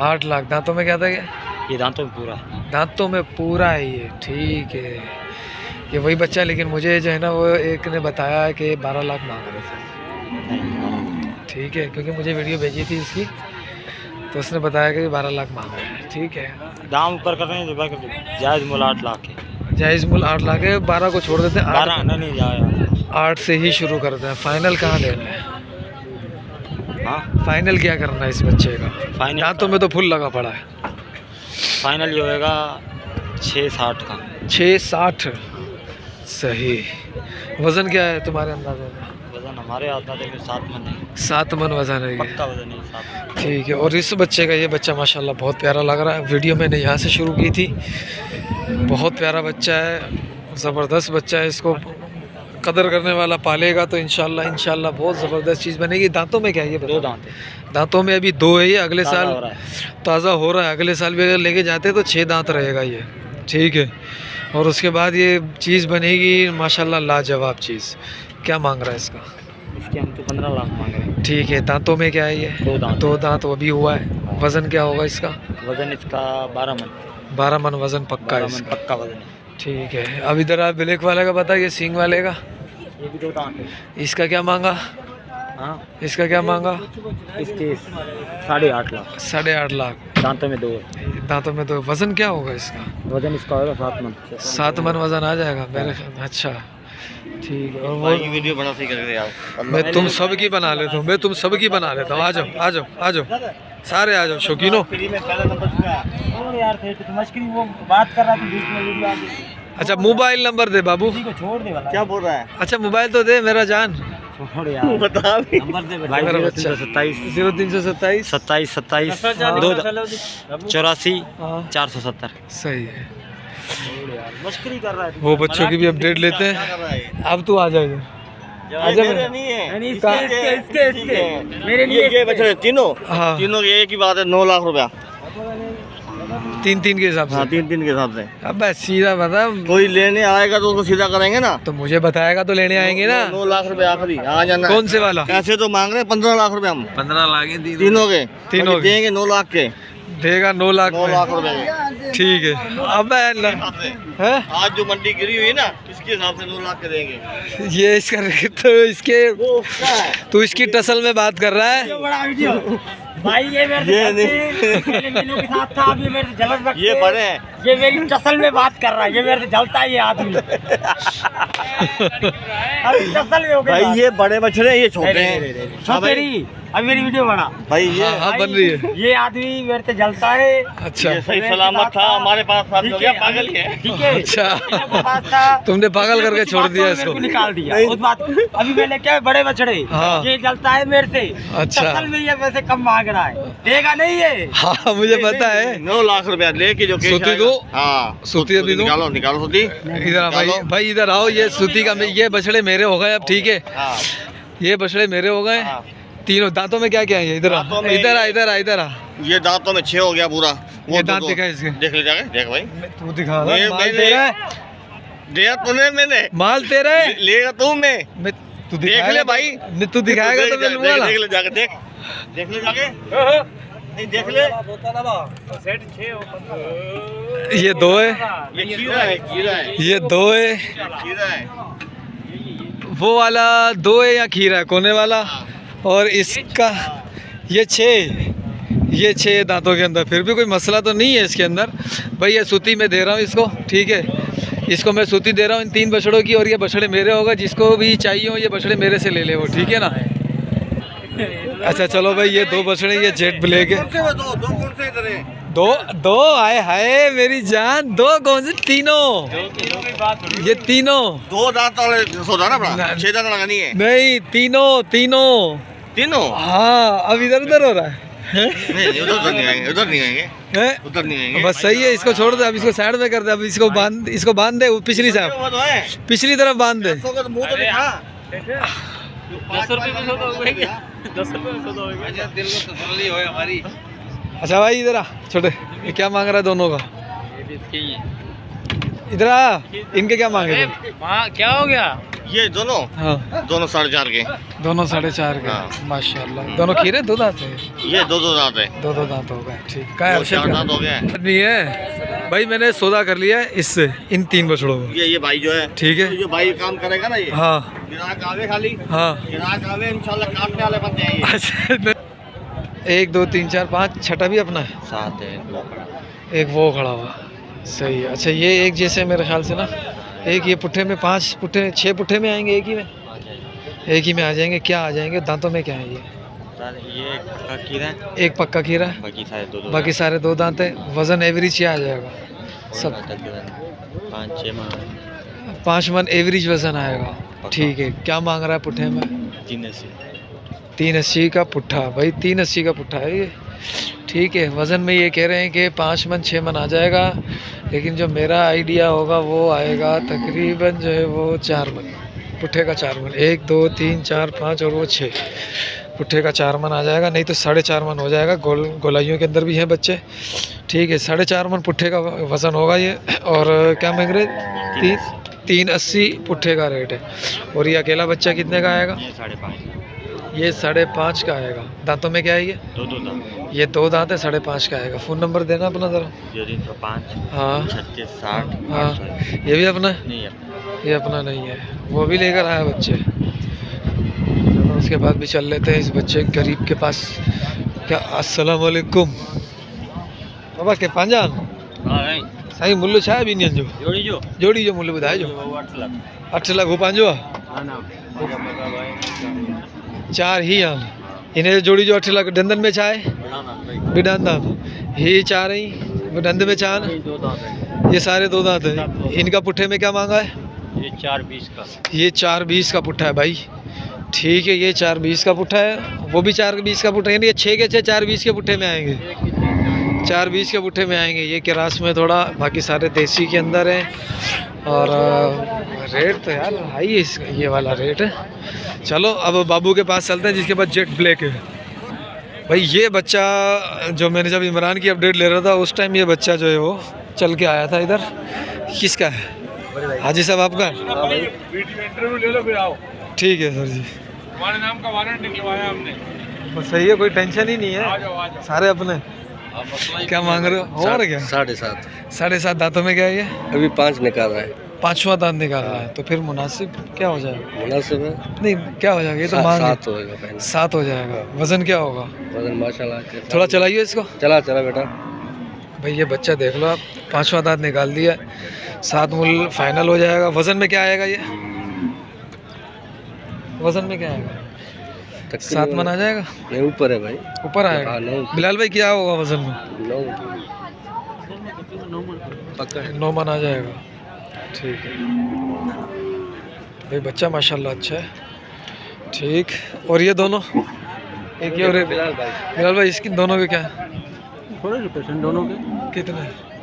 8 लाख। दांतों में क्या था ये दांतों में पूरा। दांतों में पूरा है ये। ठीक है, ये वही बच्चा है, लेकिन मुझे जो है ना, वो एक ने बताया है कि 12 लाख मांग रहे थे। ठीक है, क्योंकि मुझे वीडियो भेजी थी इसकी, तो उसने बताया कि 12 लाख मांग रहे हैं। ठीक है, दाम ऊपर कर रहे हैं, जायज़ मूल 8 लाख है। जायज़ मूल 8 लाख है। 12 को छोड़ देते हैं। 12 नहीं जाए। 8 से ही शुरू करते हैं। फाइनल कहाँ देना है? हाँ, फाइनल क्या करना है इस बच्चे का? फाइनल दांतों में तो फुल लगा पड़ा है। फाइनल ये होएगा 6.60 का। 6.60। सही। वज़न क्या है तुम्हारे अंदाज़े में? वजन हमारे अंदाजे में 7 मन है। 7 मन वज़न है ये। पक्का वजन है 7 मन। ठीक है, और इस बच्चे का, ये बच्चा माशाल्लाह बहुत प्यारा लग रहा है। वीडियो मैंने यहाँ से शुरू की थी। बहुत प्यारा बच्चा है, ज़बरदस्त बच्चा है। इसको कदर करने वाला पालेगा तो इंशाल्लाह बहुत ज़बरदस्त चीज़ बनेगी। दांतों में क्या है ये? 2 दांत है। दांतों में अभी 2 है। ये अगले ताज़ा साल हो रहा है। ताज़ा हो रहा है। अगले साल भी अगर लेके जाते तो 6 दांत रहेगा ये। ठीक है, और उसके बाद ये चीज़ बनेगी माशाल्लाह लाजवाब चीज़। क्या मांग रहा है इसका? इसके हम तो 15 लाख मांग रहे हैं। ठीक है, दांतों में क्या है ये? 2 दांत। 2 दांत वो भी हुआ है। वज़न क्या होगा इसका? वजन इसका 12 मन। 12 मन वज़न पक्का है 12 मन इसका। पक्का वजन है। ठीक है, अब इधर आप ब्लैक वाले का बताइए, सींग वाले का। ये भी 2 दांत है। इसका क्या मांगा? हाँ, इसका क्या मांगा? इसके 8.5 लाख। 8.5 लाख। दांतों में 2 है। दांतों में तो वज़न क्या होगा इसका? वजन इसका होगा 7 मन। 7 मन वज़न आ जाएगा मेरे ख्याल। अच्छा, ठीक है। और वो वीडियो बड़ा सही कर रहे यार। मैं तुम सब की बना लेता हूँ, मैं तुम सब की बना लेता हूँ। आ जाओ आ जाओ आ जाओ, सारे आ जाओ शौकीनों। फ्री में पहला नंबर चुका यार थे तो मशकरी वो बात कर रहा था बीच में वीडियो आ गई। अच्छा, मोबाइल नंबर दे बाबू। को छोड़ दे वाला। क्या बोल रहा है? अच्छा, मोबाइल तो दे मेरा जान। छोड़ यार, बता नंबर दे भाई। 0327 0327 27 27 84 हाँ, 470। सही है। मस्करी कर रहा है। वो बच्चों की भी अपडेट लेते हैं। अब तू आ जाओ इधर। आजा मेरे मेरे। नहीं है। इसके मेरे लिए ये बच्चे तीनों हाँ, तीनों की एक ही बात है। 9 लाख रुपया। 3 के हिसाब हाँ, से। 3 के हिसाब से। अब बस सीधा बता। कोई लेने आएगा तो उसको सीधा करेंगे ना। तो मुझे बताएगा तो लेने आएंगे ना। 9 लाख रुपया आखिरी आ जाना। कौन से वाला? ऐसे तो मांग रहे हैं 15 लाख रुपया हम। 15 लाख तीनों के तीनों के। देंगे 9 लाख के। देगा 9 लाख 9 में। लाख रुपए के। ठीक है। अब है आज जो मंडी गिरी हुई है ना, इसके हिसाब से 9 लाख के देंगे। ये इसका तो इसके वो उसका है। तू इसकी टसल में बात कर रहा है। भाई ये मेरे ये मेरे मीनू के साथ था। अब ये मेरे से जलन रखते ये बड़े हैं। ये मेरी टसल में बात कर रहा है। ये मेरे से जलता है ये आदमी। अभी टसल में हो गया। भाई ये बड़े बछड़े हैं, ये छोटे हैं। हाँ भाई। तेरी अभी मेरी वीडियो बना। भाई ये हाँ, हाँ, बन रही है। ये आदमी मेरे से जलता है। अच्छा, ये सही सलामत था हमारे पास। साथ हो गया पागल ही है। ठीक है। अच्छा। इन लोगों के पास था। तुमने पागल करके कुछ छोड़ बात दिया तो इसको। मेरे को निकाल दिया नहीं। उस बात को। अभी मैंने क्या बड़े बछड़े। हाँ। ये जलता है मेरे से। अच्छा। टसल में ये वैसे कम मांग रहा है। देगा नहीं ये। हाँ, मुझे पता है। 9 लाख रुपया लेके जो केस सूती आएगा। दो? हाँ, सूती अभी दो? निकालो निकालो सूती। इधर आ भाई, भाई इधर आओ। ये सूती का, ये बछड़े मेरे हो गए अब। ठीक है, हाँ, ये बछड़े मेरे हो गए। हाँ। तीनों दांतों में क्या क्या है? इधर आ, दांतों में इधर आ, इधर आ, इधर आ। ये दांतों में 6 हो गया पूरा। ये दांत दिखा इसके, देख ले जाके, देख भाई। तू दिखा रहा, मैं- माल मैंने- तेरा है, दिया तूने, मैंने माल तेरा है। लेगा तू। मैं तू देख दिखाएगा ले तो- भाई। नहीं, तू दिखाएगा तो मैं लूंगा ना। देख ले जाके, देख ले जाके, नहीं देख ले। ये 2 है, ये खीरा है, खीरा है, ये 2 है, खीरा है। वो वाला 2 है या खीरा है कोने वाला, और इसका ये 6, ये 6 दांतों के अंदर। फिर भी कोई मसला तो नहीं है इसके अंदर भाई। ये सूती मैं दे रहा हूँ इसको, ठीक है, इसको मैं सूती दे रहा हूँ इन 3 बछड़ों की, और ये बछड़े मेरे होगा। जिसको भी चाहिए हो ये बछड़े मेरे से ले ले वो, ठीक है ना। अच्छा चलो भाई, ये 2 बछड़े, ये जेट ब्लैक है। दो कौन से इधर है? 2 आए हाय मेरी जान, 2 कौन से? तीनों, ये तीनों 2 दांत वाले सौदा ना बड़ा, ना- 6 दांत लगा नहीं है। नहीं, तीनों तीनों। तीनों? हाँ, अब इधर उधर हो रहा है, नहीं उधर नहीं आएंगे, उधर नहीं आएंगे, हैं? उधर नहीं आएंगे। बस सही है, इसको छोड़ दे, अब इसको साइड में कर दे। अब इसको बांध दे, पिछली साइड, वो तो है। पिछली तरफ बांध दे। तो मुंह तो दिखा। 10 रुपए में सौदा हो गया, 10 रुपए में सौदा हो गया। दिल को तसल्ली हो हमारी। अच्छा भाई इधर आ छोटे, ये क्या मांग रहा है दोनों का? इधर आ, इनके क्या मांगे थे? क्या हो गया? ये दोनों हाँ, दोनों 4.5 के। दोनों 4.5 के। हाँ। माशाल्लाह, दोनों खीरे 2 दांत है, ये 2 दांत है, 2 दांत हो गए, ठीक है। 4 दांत हो गए। नहीं है भाई, मैंने सौदा कर लिया है इससे, इन 3 बछड़ों को, ये भाई जो है, ठीक है। जो भाई काम करेगा ना, ये हाँ ग्राहक आवे खाली, हाँ। ग्राहक आवे इंशाल्लाह काटने वाले बनते हैं ये। अच्छा 1 2 3 4 5, छठा भी अपना है, 7 है, एक वो खड़ा हुआ, सही है। अच्छा ये एक जैसे मेरे ख्याल से ना, एक ये पुट्ठे में 5 पुट्ठे, 6 पुट्ठे में आएंगे, एक ही में, एक ही में आ जाएंगे। क्या आ जाएंगे दांतों में? क्या है ये? ये पक्का खीरा है, एक पक्का खीरा है, बाकी सारे 2 बाकी सारे 2 दांत है। वजन एवरेज क्या आ जाएगा? सब 5-6 मन, 5 मन एवरेज वजन आएगा, ठीक है। क्या मांग रहा है पुट्ठे में? 380 का पुट्ठा भाई, 380 का पुट्ठा है ये, ठीक है। वज़न में ये कह रहे हैं कि 5 मन 6 मन आ जाएगा, लेकिन जो मेरा आइडिया होगा वो आएगा तकरीबन जो है वो 4 मन, पुट्ठे का 4 मन, 1 2 3 4 5 और वो 6, पुट्ठे का 4 मन आ जाएगा। नहीं तो 4.5 मन हो जाएगा। गोलाइयों के अंदर भी हैं बच्चे, ठीक है। 4.5 मन पुट्ठे का वज़न होगा ये। और क्या मांग रहे? 380 पुट्ठे का रेट है। और ये अकेला बच्चा कितने का आएगा? ये 5.5 का आएगा। दांतों में क्या है ये? 2 दांत, ये 2 दांत है, 5.5 का आएगा। फ़ोन नंबर देना अपना ज़रा। 0305 हाँ 36 60 हाँ, ये भी अपना है? नहीं है, ये अपना नहीं है, वो भी लेकर आया बच्चे। चलो उसके बाद भी चल लेते हैं इस बच्चे गरीब के पास। क्या अस्सलाम वालेकुम बाबा के पांजान साईं मुल्लो छा है बिनियन जो जोड़ी जो मुल्लो ॿुधाए जो 8 लाख हो पंहिंजो आहे 4 ही आहिनि हिन जो जोड़ी जो 8 लाख। डंदन में छा आहे? बिडांदा ही 4 ही डंद में छा आहिनि? ये सारे 2 दांत है। इनका पुट्ठे में क्या मांगा है? ये 420 का। ये 420 का पुट्ठा है भाई, ठीक है। ये 420 का पुट्ठा है, वो भी 420 का पुट्ठा है, यानी ये 6 के 6 420 के पुट्ठे में आएंगे, 420 के पुट्ठे में आएंगे। ये क्रास में थोड़ा, बाकी सारे देसी के अंदर हैं। और रेट तो यार हाई है इसका, ये वाला रेट है। चलो अब बाबू के पास चलते हैं जिसके पास जेट ब्लैक है। भाई ये बच्चा जो मैंने जब इमरान की अपडेट ले रहा था उस टाइम ये बच्चा जो है वो चल के आया था इधर। किसका है? हाजी साहब आपका? इंटरव्यू ले लो फिर आओ। ठीक है सर जी, हमारे नाम का वारंट निकलवाया हमने। बस सही है, कोई टेंशन ही नहीं है, आ जाओ। सारे अपने। क्या मांग रहे हो? और क्या? 7.5 7.5 दांतों में क्या है ये? अभी 5 निकाल रहा है। 5वां दांत निकाल रहा है, तो फिर मुनासिब क्या हो जाएगा? मुनासिब है, नहीं क्या हो जाएगा? ये तो मांग 7 होएगा पहले। 7 हो जाएगा। वजन क्या होगा? वजन माशाल्लाह थोड़ा चलाइए इसको। चला बेटा। भाई ये बच्चा देख लो आप, 5वां दांत निकाल दिया, 7 मूल फाइनल हो जाएगा। वजन में क्या आएगा ये? वजन में क्या आएगा? 7 मन आ जाएगा? नहीं ऊपर है भाई, ऊपर आएगा। हाँ, 9 बिलाल भाई क्या होगा वजन में? 9 पक्का है। 9 मन आ जाएगा, ठीक है भाई। बच्चा माशाल्लाह अच्छा है, ठीक। और ये दोनों एक ही और एक बिलाल भाई इसकी दोनों के क्या है? थोड़े से पेशेंट दोनों के कितने?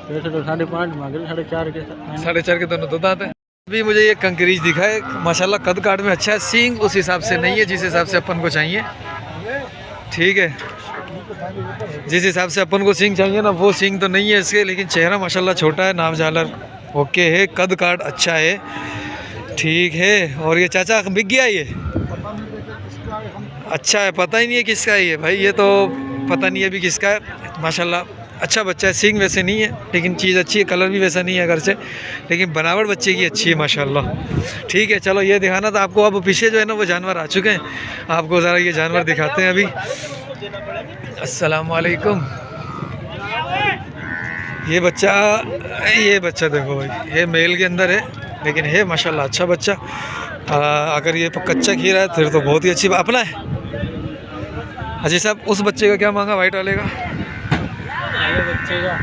वैसे तो 5.5 मांगे, 4.5 के 4.5 के दोनों 2 दांत है। अभी मुझे ये कंकरीज दिखा है, माशाल्लाह कद काट में अच्छा है। सींग उस हिसाब से नहीं है जिस हिसाब से अपन को चाहिए, ठीक है, जिस हिसाब से अपन को सींग चाहिए ना वो सींग तो नहीं है इसके, लेकिन चेहरा माशाल्लाह छोटा है, नाव झालर ओके है, कद काट अच्छा है, ठीक है। और ये चाचा बिक गया ये, अच्छा है, पता ही नहीं है किसका है ये भाई, ये तो पता नहीं है अभी किसका है। माशाल्लाह अच्छा बच्चा है, सींग वैसे नहीं है लेकिन चीज़ अच्छी है, कलर भी वैसा नहीं है अगर से, लेकिन बनावट बच्चे की अच्छी है माशाल्लाह। ठीक है, चलो ये दिखाना था आपको। अब पीछे जो है ना वो जानवर आ चुके हैं, आपको ज़रा ये जानवर दिखाते हैं अभी। अस्सलाम वालेकुम। ये बच्चा देखो भाई, ये मेल के अंदर है लेकिन है माशाल्लाह अच्छा बच्चा। अगर ये कच्चा खीरा है फिर तो बहुत ही अच्छी अपना है। अजय साहब उस बच्चे का क्या मांगा, वाइट वाले का? बच्चे का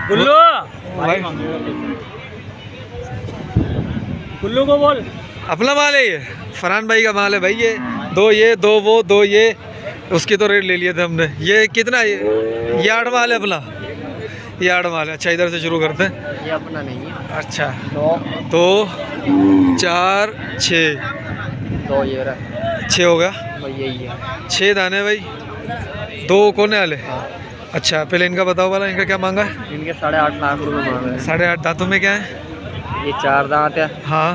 कुल्लू भाई कुल्लू को बोल, अपना माल है ये, फरहान भाई का माल है भाई। ये दो वो दो ये, उसकी तो रेट ले लिए थे हमने। ये कितना है? ये 8 माल है अपना, ये 8 माल है। अच्छा इधर से शुरू करते हैं। ये अपना नहीं है। अच्छा 2 4 6 तो ये रहा 6 हो गया, भाई, यही है। 6 दाने भाई, 2 कोने वाले। अच्छा पहले इनका बताओ वाला, इनका क्या मांगा है? इनके 8.5 लाख रुपए मांग रहे हैं। 8.5 दांतों में क्या है? ये 4 दांत है, हाँ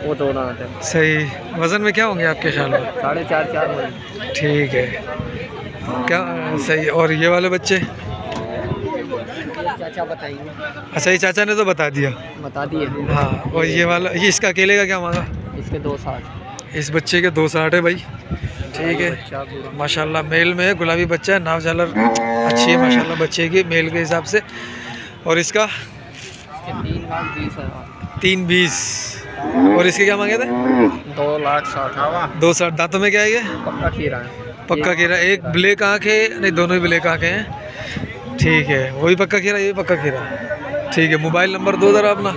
वो 2 दांत है। सही। वज़न में क्या होंगे आपके ख्याल में? 4.5 ठीक है, क्या सही। और ये वाले बच्चे? चाचा बताइए। अच्छा ये चाचा ने तो बता दिया, बता दिए। हाँ। और ये वाला, ये इसका अकेले का क्या मांगा? इसके 2.60। इस बच्चे के 2.60 है भाई। ठीक है माशाल्लाह, मेल में है, गुलाबी बच्चा है, नाव झालर अच्छी है माशाल्लाह बच्चे की मेल के हिसाब से। और इसका 3.20। और इसके क्या मांगे थे? 2.60। 2.60। दांतों में क्या है ये? पक्का खीरा है। पक्का खीरा। एक ब्लैक आँख है, नहीं दोनों ही ब्लैक आँख हैं। ठीक है, वही पक्का खीरा, ये पक्का खीरा। ठीक है, मोबाइल नंबर दो ज़रा अपना।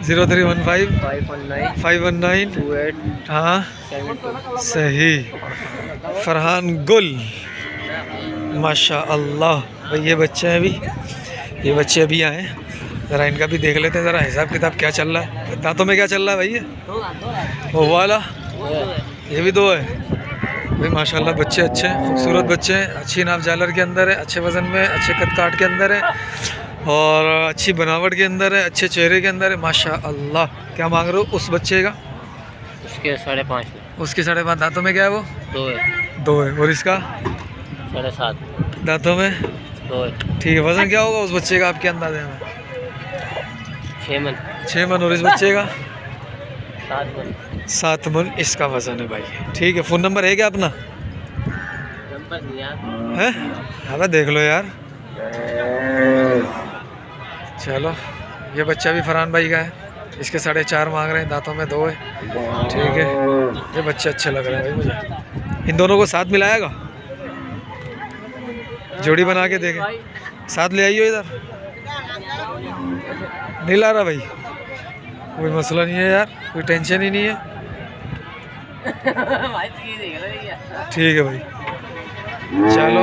0315 519 हाँ 72। सही। फरहान गुल माशा अल्लाह भाई। ये बच्चे हैं अभी, ये बच्चे अभी आए हैं, ज़रा इनका भी देख लेते हैं ज़रा हिसाब किताब क्या चल रहा है। दांतों में क्या चल रहा है भाई? ये वो वाला, ये भी 2 है भाई माशाल्लाह। बच्चे अच्छे हैं, खूबसूरत बच्चे हैं, अच्छी नाव जालर के अंदर है, अच्छे वज़न में, अच्छे कद काट के अंदर है, और अच्छी बनावट के अंदर है, अच्छे चेहरे के अंदर है माशाअल्लाह। क्या मांग रहे हो उस बच्चे का? उसके 5.5। उसके 5.5। दांतों में क्या है वो? 2 है। और इसका 7.5। दांतों में 2 ठीक है। वज़न क्या होगा उस बच्चे का आपके अंदाजे में? 6 मन। 6 मन। और इस बच्चे का 7 मन। 7 मन इसका वज़न है भाई। ठीक है, फ़ोन नंबर है क्या अपना? नंबर नहीं यार है? हाँ देख लो यार। चलो ये बच्चा भी फरहान भाई का है, इसके 4.5 मांग रहे हैं, दांतों में 2 है। ठीक है, ये बच्चे अच्छे लग रहे हैं भाई मुझे। इन दोनों को साथ मिलाएगा, जोड़ी बना के देखे, साथ ले आइयो इधर। नहीं ला रहा भाई, कोई मसला नहीं है यार, कोई टेंशन ही नहीं है। ठीक है भाई, चलो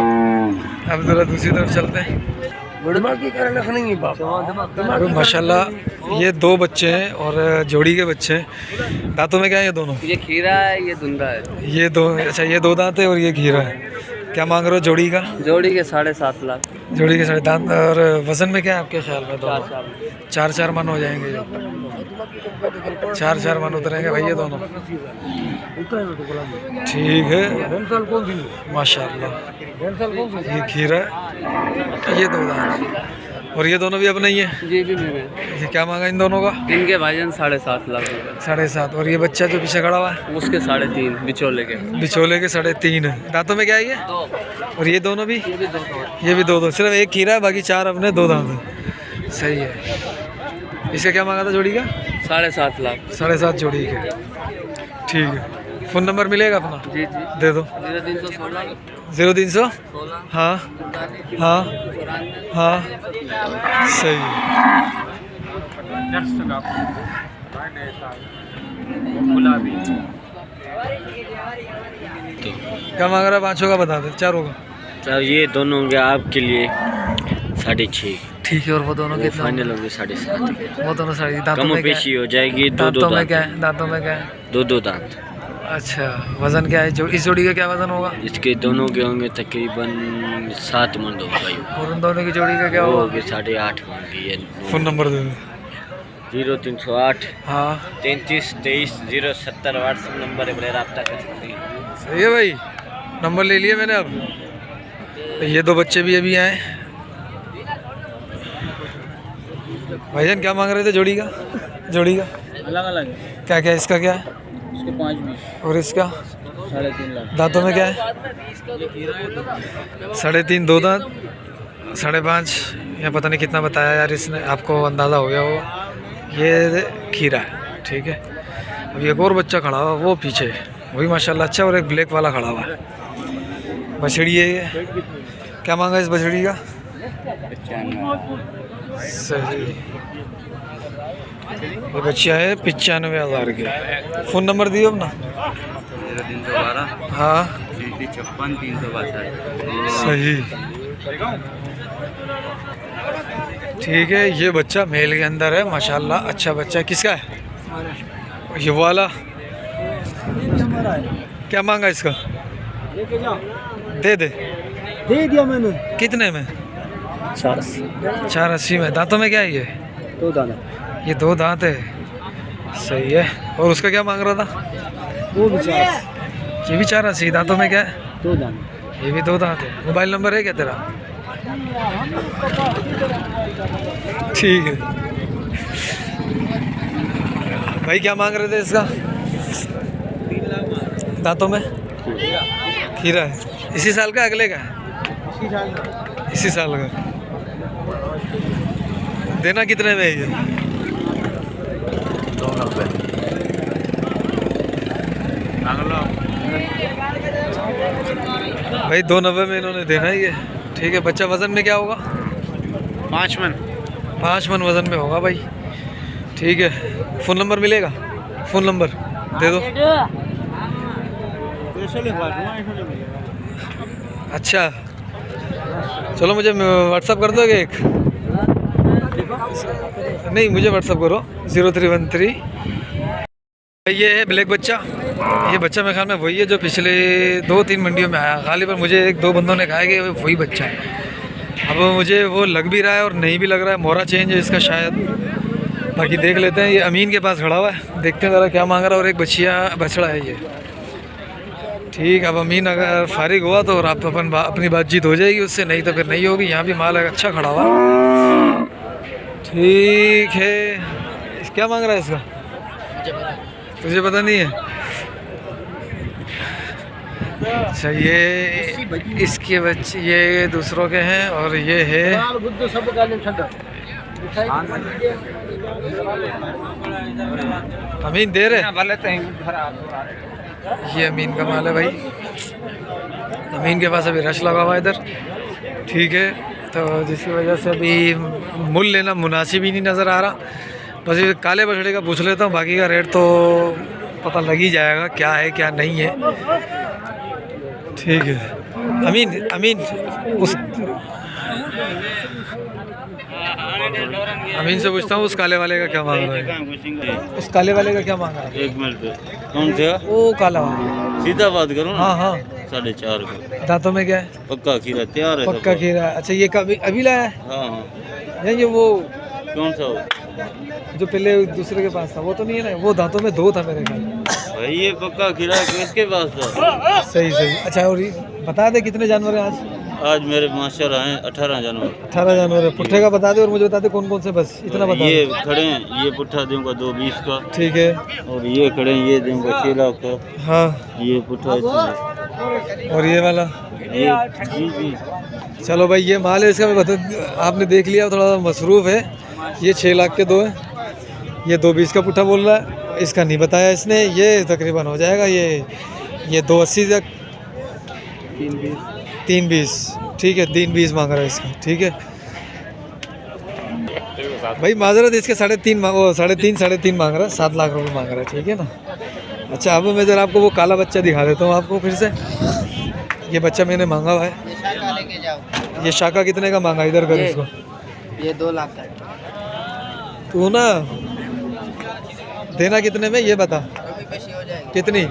अब ज़रा दूसरी तरफ चलते हैं। माशाल्लाह ये 2 बच्चे हैं और जोड़ी के बच्चे हैं। दांतों में क्या है ये दोनों? ये खीरा है, ये धुंधा है। ये 2, अच्छा ये 2 दांत है और ये खीरा है। क्या मांग रहे हो जोड़ी का? जोड़ी के 7.5 लाख। जोड़ी के 7.5 दांत। और वज़न में क्या है आपके ख्याल में? 4 मन हो जाएंगे ये। 4 मन उतरेंगे भाई ये दोनों। ठीक है माशाल्लाह। ये खीरा है, ये 2 दांत, और ये दोनों भी अपने ही है। ये भी मेरे। ये क्या मांगा इन दोनों का? इनके भाईजान 7.5 लाख रुपए। 7.5। और ये बच्चा जो पीछे खड़ा हुआ है उसके 3.5 बिचौले के। बिचौले के 3.5 है। दांतों में क्या है ये? 2। और ये दोनों भी? ये भी 2। ये भी 2। सिर्फ एक खीरा है, बाकी 4 अपने, 2 दांत है। सही है। इसका क्या मांगा था जोड़ी का? 7.5 लाख। 7.5 जोड़ी के। ठीक है, फ़ोन नंबर मिलेगा अपना? जी दे दो। 0300 हाँ हाँ हाँ सही है। क्या मांग रहा है? 5 का बता दे, 4 का। तो ये दोनों होंगे आपके लिए 6.5। ठीक है, और वो दोनों कितने फाइनल होंगे 7.5। वो दोनों 7.5। दांतों कम में क्या पेशी है? हो जाएगी। 2 दांतों में दांत। क्या है? दांतों में क्या है? 2 दांत। अच्छा, वजन क्या है जो इस जोड़ी का क्या वजन होगा? इसके दोनों के होंगे तकरीबन 7 मन होगा भाई। और उन दोनों की जोड़ी का क्या वो होगा? होगी 8.5 मन की। ये फ़ोन नंबर दे दो। 0308 हाँ 33 23 070 व्हाट्सएप नंबर है, बड़े रब्ता कर सकते हैं। सही है भाई, नंबर ले लिया मैंने। अब ये दो बच्चे भी अभी आए। भाईजान क्या मांग रहे थे जोड़ी का? जोड़ी का अलग अलग है, क्या क्या, इसका क्या है उसके 5-20 और इसका? 3.5 लाख। दांतों में क्या है? 3.5 दो दांत, 5.5 या पता नहीं कितना बताया यार इसने, आपको अंदाज़ा हो गया होगा। ये खीरा है, ठीक है। अब एक और बच्चा खड़ा हुआ वो पीछे, वही माशाल्लाह अच्छा, और एक ब्लैक वाला खड़ा हुआ है। बछड़ी है ये, क्या मांगा इस बछड़ी का? सही, ये बच्चा है 95,000 के। फ़ोन नंबर दियो अपना। 0312 हाँ 56 362। सही, ठीक है। ये बच्चा मेल के अंदर है माशाल्लाह, अच्छा बच्चा है। किसका है ये वाला? क्या मांगा इसका? दे दिया मैंने। कितने में? 480 में। दांतों में क्या है ये? 2 दाना, ये 2 दांत है, सही है। और उसका क्या मांग रहा था? वो भी 4, ये भी 480। दांतों में क्या है? 2 दाना। ये भी 2 दांत है। मोबाइल नंबर है क्या तेरा? ठीक है भाई, क्या मांग रहे थे इसका? 3 लाख। दांतों में खीरा है। इसी साल का, अगले का है? इसी साल का। देना कितने में है ये? 290। भाई 290 में इन्होंने देना ही है, ठीक है। बच्चा वज़न में क्या होगा? 5 मन। 5 मन वज़न में होगा भाई, ठीक है। फ़ोन नंबर मिलेगा? फ़ोन नंबर दे दो। अच्छा चलो, मुझे व्हाट्सअप कर दोगे एक? नहीं, मुझे व्हाट्सअप करो 0313। ये है ब्लैक बच्चा। ये बच्चा मेरे ख्याल में वही है जो पिछले 2-3 मंडियों में आया। गालिबन मुझे 1-2 बंदों ने कहा है कि वही बच्चा है। अब मुझे वो लग भी रहा है और नहीं भी लग रहा है, मोहरा चेंज है इसका शायद। बाकी देख लेते हैं। ये अमीन के पास खड़ा हुआ है, देखते हैं ज़रा क्या मांग रहा है। और एक बछड़ा है ये, ठीक। अब अमीन अगर फारिग हुआ तो आप अपनी बातचीत हो जाएगी उससे, नहीं तो फिर नहीं होगी। यहाँ भी माल अच्छा खड़ा हुआ, ठीक है। क्या मांग रहा है इसका? तुझे पता नहीं है? अच्छा, ये इसके बच्चे ये दूसरों के हैं और ये है अमीन दे रहे। ये अमीन का माल है भाई। अमीन के पास अभी रश लगा हुआ है इधर, ठीक है। तो जिसकी वजह से अभी मूल लेना मुनासिब ही नहीं नज़र आ रहा। बस ये काले बछड़े का पूछ लेता हूँ, बाकी का रेट तो पता लग ही जाएगा क्या है क्या नहीं है, ठीक है। अमीन अमीन से पूछता हूँ उस काले वाले का क्या मांग रहा है? उस काले वाले का क्या मांग रहा है? 1 मिनट कौन सा? वो काला वाला। सीधा बात करो। हाँ हाँ। 4.5 का। दांतों में क्या है? पक्का खीरा तैयार है। पक्का खीरा। अच्छा, ये कभी अभी लाया है? हाँ हाँ। या ये वो कौन सा हो? जो पहले दूसरे के पास था वो तो नहीं है ना? वो दांतों में 2 था मेरे ख्याल में। भाई ये पक्का खीरा किसके पास था? सही। अच्छा, और ये बता दे कितने जानवर हैं आज? आज मेरे माशाल्लाह हैं 18 जानवर। 18 जानवर है। पुट्ठे का बता दे और मुझे बता दे कौन कौन से, बस इतना बता ये दे। खड़े हैं, ये पुट्ठा दूंगा 220 का। ठीक है। और ये खड़े हैं, ये दूंगा 6 लाख का। हाँ, ये पुट्ठा इसमें। और ये वाला? ये जी। चलो भाई, ये माल है इसका, मैं बता, आपने देख लिया, थोड़ा मसरूफ़ है। ये 6 लाख के 2 हैं। ये 220 का पुट्ठा बोल रहा है, इसका नहीं बताया इसने। ये तकरीबन हो जाएगा ये 280 तक। 320, ठीक है। 320 मांग रहा है इसका, ठीक है भाई। माजरत इसके 3.5 साढ़े तीन मांग रहा है। 7 लाख रुपए मांग रहा है, ठीक है ना। अच्छा, अब मैं ज़रा आपको वो काला बच्चा दिखा देता हूँ आपको फिर से। ये बच्चा मैंने मांगा हुआ है। ये शाका कितने का मांगा? इधर कर इसको। ये 2 लाख का। तू ना देना कितने में ये बता। कितनी?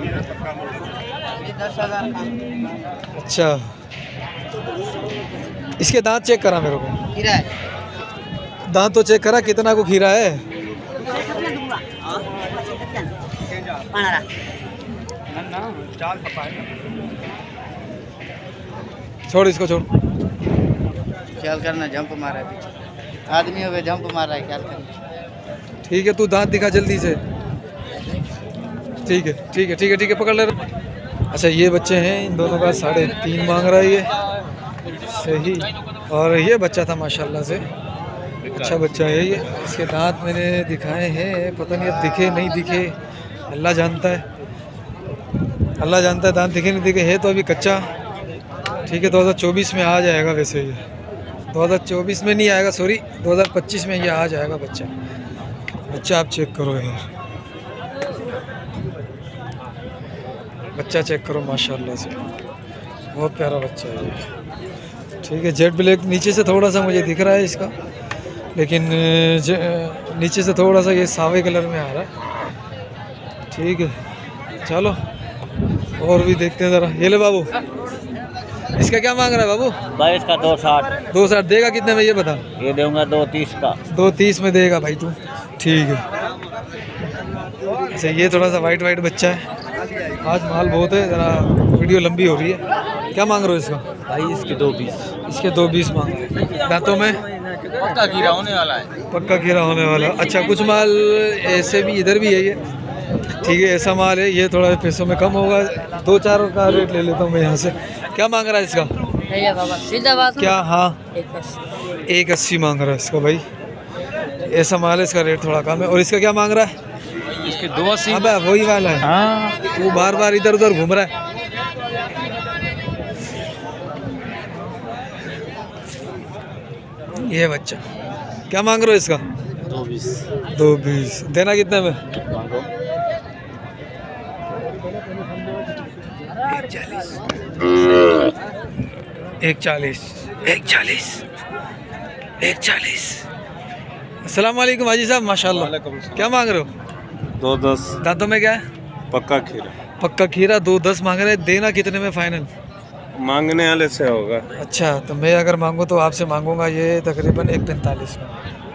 10,000 अच्छा, इसके दांत चेक करा मेरे को, खीरा है। दांत तो चेक करा, कितना को खीरा है? छोड़ इसको, छोड़। ख्याल करना, जंप मारा है पीछे, आदमी हो गए, जंप मार रहा है, ख्याल करना। ठीक है, तू दांत दिखा जल्दी से। ठीक है, ठीक है, ठीक है, ठीक है, पकड़ ले। अच्छा, ये बच्चे हैं, इन दोनों का 3.5 मांग रहा है ये, सही। और ये बच्चा था माशाल्लाह से, अच्छा बच्चा है ये। इसके दांत मैंने दिखाए हैं, पता नहीं अब दिखे नहीं दिखे, अल्लाह जानता है, अल्लाह जानता है। दांत दिखे नहीं दिखे, है तो अभी कच्चा। ठीक है, 2024 में आ जाएगा वैसे ये, 2024 में नहीं आएगा, सॉरी 2025 में ये आ जाएगा बच्चा। बच्चा आप चेक करो यार, बच्चा चेक करो माशाल्लाह से, बहुत प्यारा बच्चा है ये। ठीक है, जेट ब्लैक नीचे से थोड़ा सा मुझे दिख रहा है इसका, लेकिन नीचे से थोड़ा सा ये सावे कलर में आ रहा है। ठीक है, चलो और भी देखते हैं ज़रा। ये ले बाबू, इसका क्या मांग रहा है बाबू? 22 का 260। 260 देगा कितने में ये बता? ये दूंगा 230 का। 230 में देगा भाई तू? ठीक है। अच्छा, ये थोड़ा सा वाइट वाइट बच्चा है, आज माल बहुत है, ज़रा वीडियो लंबी हो रही है। क्या मांग रहे हो इसका? भाई इसके 220। इसके 220 मांग रहे हैं। दांतों में पक्का खीरा होने वाला है। पक्का खीरा होने वाला। अच्छा, कुछ माल ऐसे भी इधर भी है ये, ठीक है, ऐसा माल है ये, थोड़ा पैसों में कम होगा। 2-4 का रेट ले लेता हूँ मैं यहाँ से। क्या मांग रहा है इसका? बाबा सीधा बात क्या? हाँ, 180 मांग रहा है इसका भाई, ऐसा माल है, इसका रेट थोड़ा कम है। और इसका क्या मांग रहा है? इसके 280। अबे वही वाला है। हाँ, तू बार बार इधर उधर घूम रहा है। ये बच्चा क्या मांग रहे हो इसका? 220। 220 देना कितने में? 140। अस्सलाम वालेकुम हाजी साहब, माशाल्लाह। क्या मांग रहे हो? 210 दांतों में क्या है? पक्का खीरा। पक्का खीरा 210 मांग रहे हैं, देना कितने में फाइनल? मांगने वाले से होगा। अच्छा, तो मैं अगर मांगूँ तो आपसे मांगूंगा ये तकरीबन 145 में।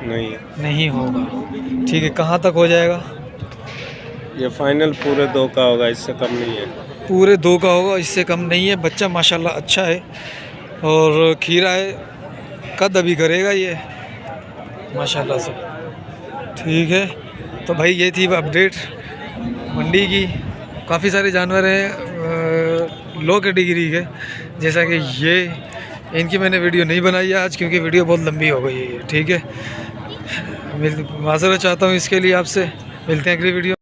नहीं, नहीं होगा? ठीक है, कहाँ तक हो जाएगा? ये फाइनल पूरे 2 का होगा, इससे कम नहीं है। पूरे 2 का होगा, इससे कम नहीं है। बच्चा माशाल्लाह अच्छा है और खीरा है, कद अभी करेगा ये माशाल्लाह से। ठीक है, तो भाई ये थी अपडेट मंडी की। काफ़ी सारे जानवर हैं लो कैटेगरी के, जैसा कि ये, इनकी मैंने वीडियो नहीं बनाई है आज क्योंकि वीडियो बहुत लंबी हो गई है। ठीक है, माज़रत चाहता हूँ इसके लिए आपसे। मिलते हैं अगली वीडियो।